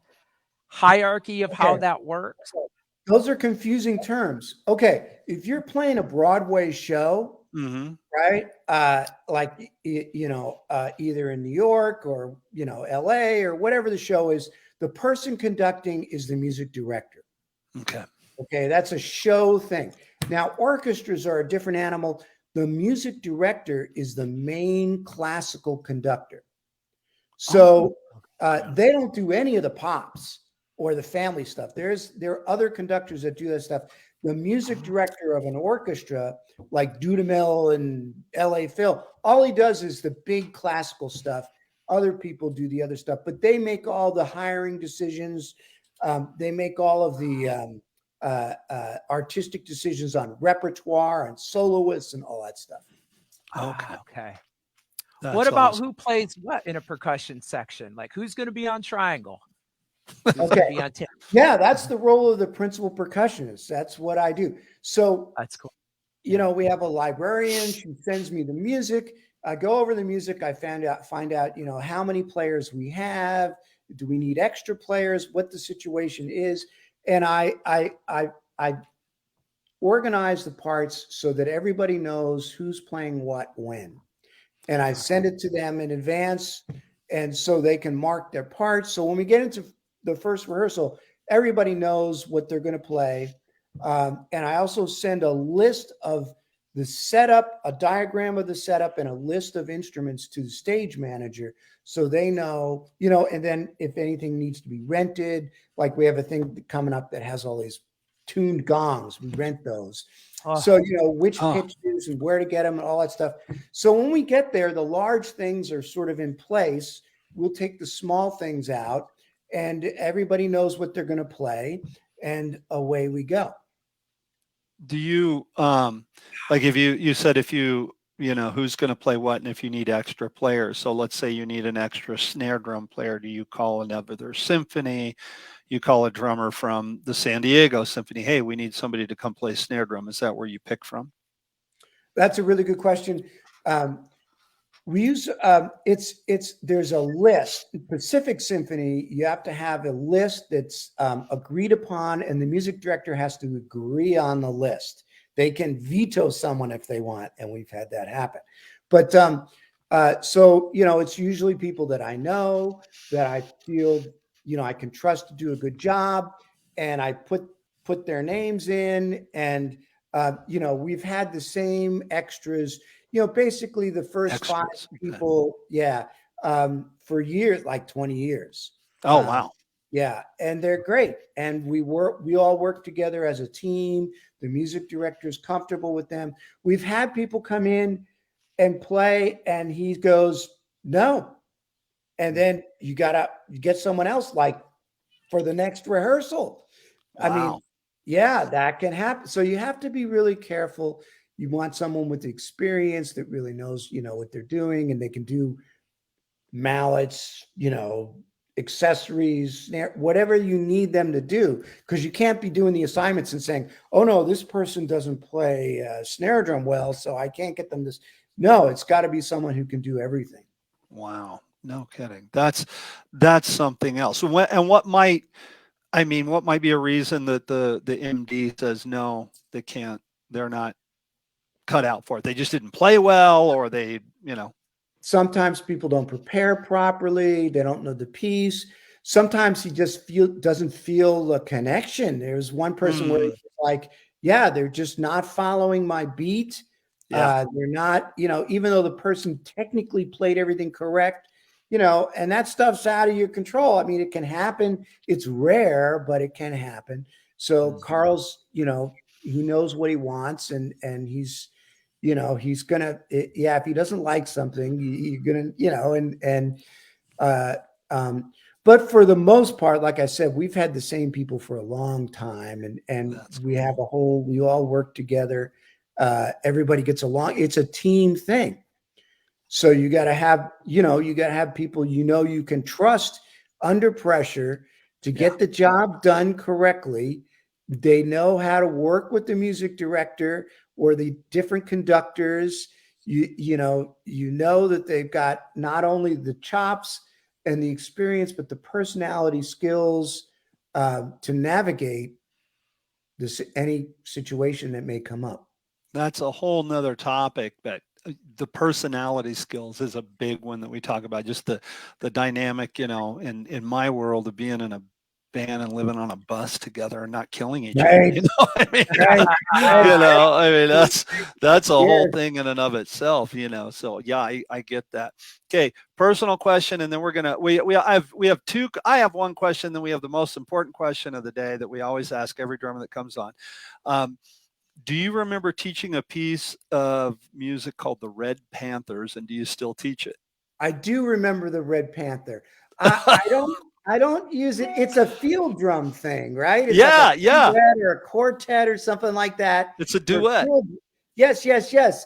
hierarchy of how that works? Those are confusing terms. Okay, if you're playing a Broadway show, right? Either in New York or LA or whatever the show is, the person conducting is the music director. Okay, that's a show thing. Now, orchestras are a different animal. The music director is the main classical conductor. So they don't do any of the pops or the family stuff. There are other conductors that do that stuff. The music director of an orchestra, like Dudamel and LA Phil, all he does is the big classical stuff. Other people do the other stuff, but they make all the hiring decisions. They make all of the artistic decisions on repertoire and soloists and all that stuff. Okay. What about who plays what in a percussion section? Like who's going to be on triangle? Okay. That's the role of the principal percussionist. That's what I do. So that's cool. We have a librarian. She sends me the music. I go over the music. I find out, how many players we have. Do we need extra players? What the situation is. And I organize the parts so that everybody knows who's playing what when. And I send it to them in advance, and so they can mark their parts. So when we get into the first rehearsal, everybody knows what they're going to play. And I also send a list of the setup, a diagram of the setup, and a list of instruments to the stage manager so they know, and then if anything needs to be rented, like we have a thing coming up that has all these tuned gongs, we rent those. So, which pitches and where to get them and all that stuff. So when we get there, the large things are sort of in place. We'll take the small things out, and everybody knows what they're going to play, and away we go. Do you if you said who's going to play what, and if you need extra players? So let's say you need an extra snare drum player. Do you call another symphony? You call a drummer from the San Diego Symphony. Hey, we need somebody to come play snare drum. Is that where you pick from? That's a really good question. We use there's a list. In Pacific Symphony, you have to have a list that's agreed upon, and the music director has to agree on the list. They can veto someone if they want, and we've had that happen. But so, you know, it's usually people that I know, that I feel, you know, I can trust to do a good job, and I put their names in, and you know, we've had the same extras, you know, basically the first Extras, 5 people, for years, like 20 years. Oh, wow. Yeah, and they're great. And we all work together as a team. The music director is comfortable with them. We've had people come in and play, and he goes, no. And then you get someone else, like, for the next rehearsal. Wow. I mean, yeah, that can happen. So you have to be really careful. You want someone with experience that really knows, you know, what they're doing, and they can do mallets, you know, accessories, snare, whatever you need them to do, because you can't be doing the assignments and saying, oh no, this person doesn't play snare drum well, so I can't get them this. No, it's got to be someone who can do everything. Wow, no kidding. That's something else. And what might be a reason that the MD says no, they can't, they're not cut out for it? They just didn't play well, or they, you know. Sometimes people don't prepare properly. They don't know the piece. Sometimes he just doesn't feel a connection. There's one person where it's like, yeah, they're just not following my beat. Yeah. They're not, you know, even though the person technically played everything correct, you know, and that stuff's out of your control. I mean, it can happen. It's rare, but it can happen. So Carl's, you know, he knows what he wants, and he's, you know, he's gonna, if he doesn't like something, you're gonna, you know, but for the most part, like I said, we've had the same people for a long time, and we have we all work together. Everybody gets along. It's a team thing. So you got to have, you know, people, you know, you can trust under pressure to get the job done correctly. They know how to work with the music director or the different conductors. You know that they've got not only the chops and the experience, but the personality skills to navigate any situation that may come up. That's a whole nother topic, but the personality skills is a big one that we talk about. Just the dynamic, you know, in my world of being in a band and living on a bus together and not killing each other. You know, I mean, you know, I mean, that's a whole thing in and of itself, you know. So yeah, I get that. Okay, personal question, and then we're gonna I have one question, then we have the most important question of the day that we always ask every drummer that comes on. Do you remember teaching a piece of music called the Red Panthers, and do you still teach it? I do remember the Red Panther. I don't use it. It's a field drum thing, right? It's like a duet or a quartet or something like that. It's a duet. Yes.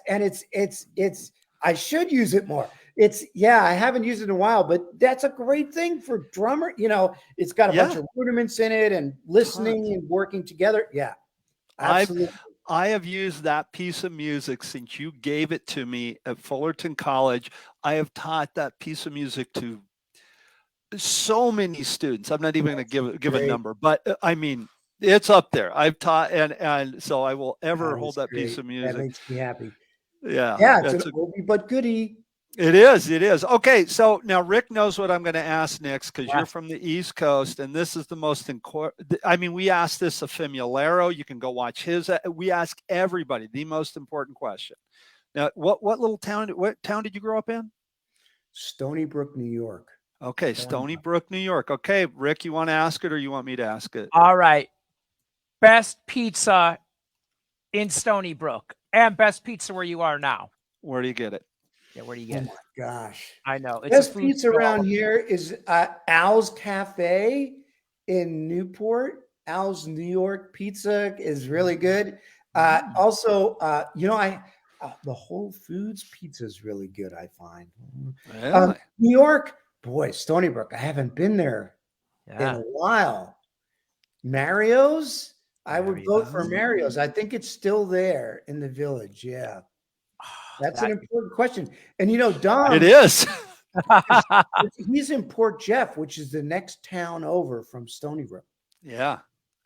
And it's I should use it more. I haven't used it in a while, but that's a great thing for drummer. You know, it's got a bunch of rudiments in it, and listening and working together. Yeah. Absolutely. I have used that piece of music since you gave it to me at Fullerton College. I have taught that piece of music to so many students. I'm not even going to give a number, but I mean, it's up there. I've taught, and so I will ever hold that piece of music. That makes me happy. Yeah. It's an oldie but goodie. It is. Okay, so now Rick knows what I'm going to ask next, because you're from the East Coast, and this is the most I mean, we ask this of Famularo. You can go watch his. We ask everybody the most important question. Now, what town did you grow up in? Stony Brook, New York. Okay, Stony Brook, New York. Okay, Rick, you want to ask it, or you want me to ask it? All right. Best pizza in Stony Brook, and best pizza where you are now. Where do you get it? Yeah, where do you get it? Oh my gosh. I know. It's best pizza around here is Al's Cafe in Newport. Al's New York pizza is really good. Also, you know, the Whole Foods pizza is really good, I find. Really? New York, boy, Stony Brook. I haven't been there in a while. Mario's? I would vote for Mario's. I think it's still there in the Village. Yeah. That's an important question. And you know, Dom. It is. He's in Port Jeff, which is the next town over from Stony Brook. Yeah.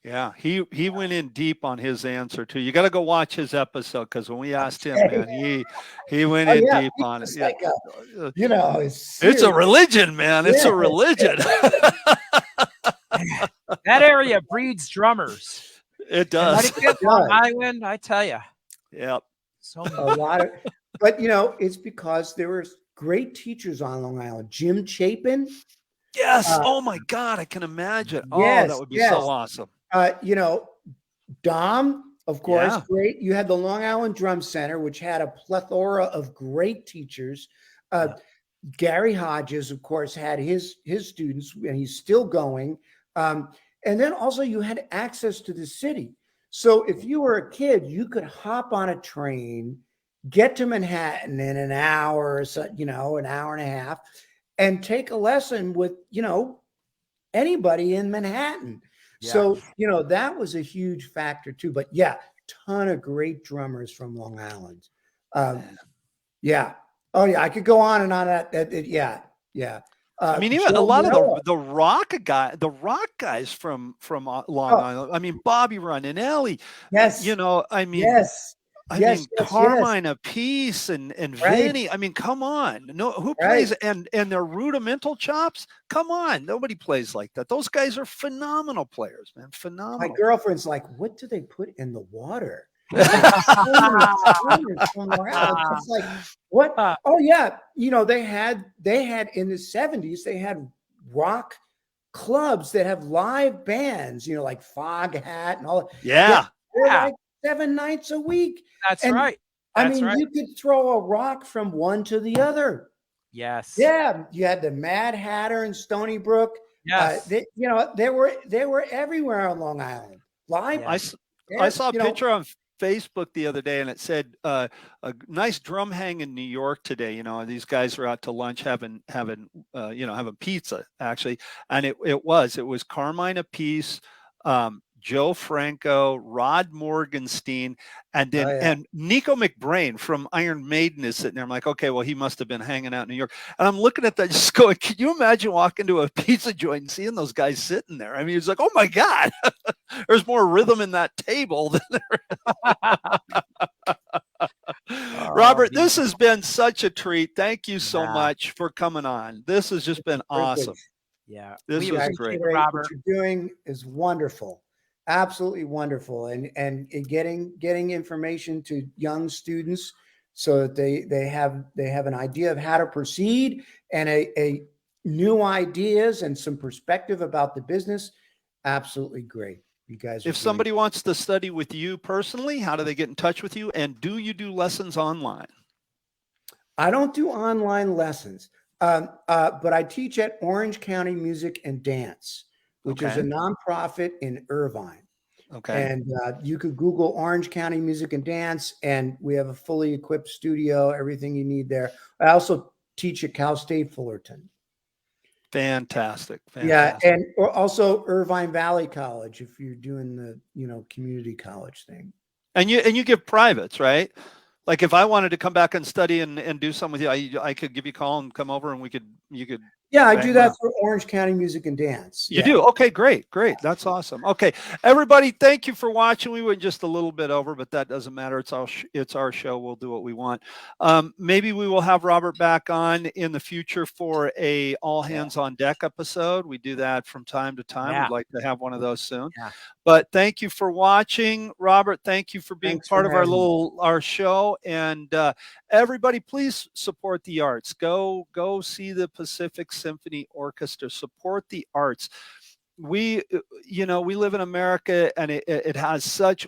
Yeah, he went in deep on his answer too. You got to go watch his episode because when we asked him, man, he went in deep on it. Yeah. Like you know, it's a religion, man. It's a religion. That area breeds drummers. It does. Long Island, I tell you. Yep. So many. A lot of, but you know, it's because there were great teachers on Long Island. Jim Chapin. Yes. Oh my God, I can imagine. Yes, oh, that would be so awesome. You know, Dom, of course, great. You had the Long Island Drum Center, which had a plethora of great teachers. Gary Hodges, of course, had his students, and he's still going. And then also you had access to the city. So if you were a kid, you could hop on a train, get to Manhattan in an hour or so, you know, an hour and a half, and take a lesson with, you know, anybody in Manhattan. Yeah. So, you know, that was a huge factor too. But yeah, ton of great drummers from Long Island. Yeah. Oh yeah, I could go on and on. Yeah. I mean, even a lot of the rock guys from Long Island. I mean, Bobby Rondinelli. Yes. You know, I mean, I mean, Carmine Apiece and Vinny. I mean, come on. No, who plays and their rudimental chops? Come on. Nobody plays like that. Those guys are phenomenal players, man. Phenomenal. My girlfriend's like, what do they put in the water? It's like, what? Oh yeah. You know, they had in the 70s, they had rock clubs that have live bands, you know, like Foghat and all that. Yeah. They're like 7 nights a week. That's right. I mean, you could throw a rock from one to the other. Yes. Yeah. You had the Mad Hatter in Stony Brook. Yes. You know, they were everywhere on Long Island. Live. I saw a picture on Facebook the other day, and it said a nice drum hang in New York today. You know, these guys are out to lunch having pizza actually, and it was Carmine Apiece, Joe Franco, Rod Morgenstein, and then and Nico McBrain from Iron Maiden is sitting there. I'm like, okay, well, he must have been hanging out in New York. And I'm looking at that, just going, can you imagine walking to a pizza joint and seeing those guys sitting there? I mean, it's like, oh my God, there's more rhythm in that table than there. Robert, this has been such a treat. Thank you so much for coming on. This has just been awesome. Yeah, this was great. Robert, what you're doing is wonderful. Absolutely wonderful, and getting information to young students so that they have an idea of how to proceed and a new ideas and some perspective about the business. Absolutely great. You guys. If somebody wants to study with you personally, how do they get in touch with you? And do you do lessons online? I don't do online lessons, but I teach at Orange County Music and Dance, which is a nonprofit in Irvine. Okay. And you could Google Orange County Music and Dance, and we have a fully equipped studio, everything you need there. I also teach at Cal State Fullerton. Fantastic. Yeah, and also Irvine Valley College if you're doing the community college thing. And you give privates, right? Like if I wanted to come back and study and do something with you, I could give you a call and come over and you could. Yeah, I do that for Orange County Music and Dance. You do? Okay, great. That's awesome. Okay, everybody, thank you for watching. We went just a little bit over, but that doesn't matter. It's our show. We'll do what we want. Maybe we will have Robert back on in the future for a all hands on deck episode. We do that from time to time. We'd like to have one of those soon. Yeah. But thank you for watching, Robert. Thank you for being part of our show. And everybody, please support the arts. Go see the Pacific Symphony Orchestra. Support the arts. We live in America, and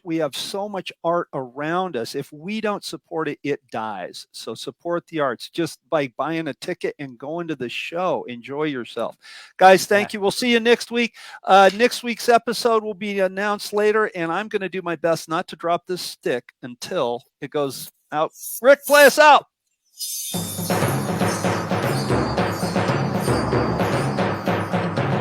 we have so much art around us. If we don't support it, it dies. So support the arts just by buying a ticket and going to the show. Enjoy yourself. Guys, thank you. We'll see you next week. Next week's episode will be announced later, and I'm going to do my best not to drop this stick until it goes out. Rick, play us out.